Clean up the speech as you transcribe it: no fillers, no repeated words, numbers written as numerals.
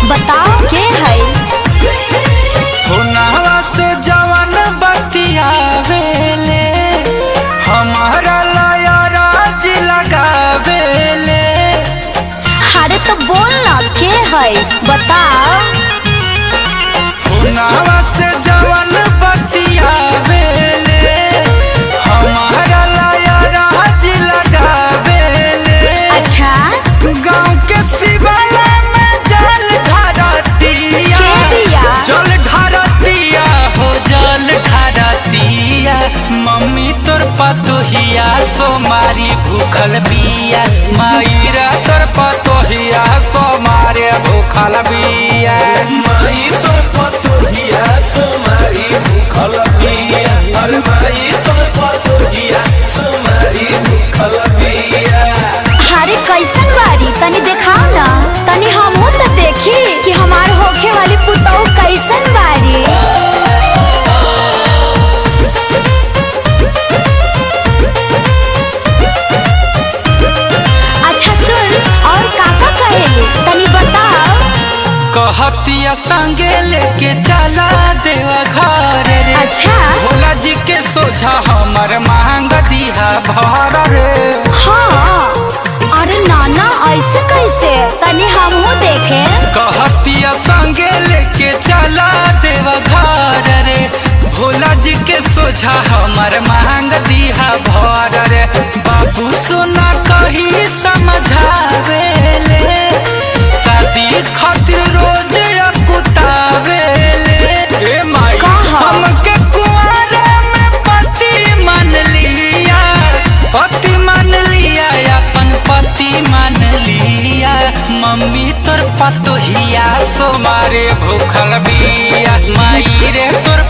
बताओ के है? हुनवा से जवन बतियावेले हमारा लायाराज लगावेले। अरे तो बोल ना के है, बताओ। हुनवा से जवन बतियावेले हमारा लायाराज लगावेले। अच्छा गाँव के शिवाला में जल ढारतिया, जल ढारतिया हो जल ढारतिया। मम्मी तोर पतोहिया सोमारी भूखल बिया, मायरा तोर पतोहिया सोमारे भूखल बिया। माई तोर पतोहिया सोमारी भूखल बिया, अरे माई तोर पतोहिया सोमारी भूखल बिया। अरे कैसन बारी तनी दिखाओ ना, तनी हमहू तो देखी कि हमार होखे वाली पुतौ कैसन बारी। अच्छा सुन, और काका कहेले तनी बताओ। कहतिया संगे लेके चला देवा घर रे। अच्छा भोला जी के सोझा हमर मांग दिया भर रे। हाँ, अरे नाना ऐसे कैसे, तनी हमहू देखे। कहतिया संगे लेके चला देवा घर रे। भोला जी के सोझा हमर मांग दिया भर रे। बाबू सोना कही समझावेले, शादी खातिर रोज अकुतावेले। ए माई हमके कुआरे में पति मान लिया, पति मान लिया, अपन पति मान लिया। मम्मी तोर पतोहिया सोमारे भूखल बिया, माई रे तोर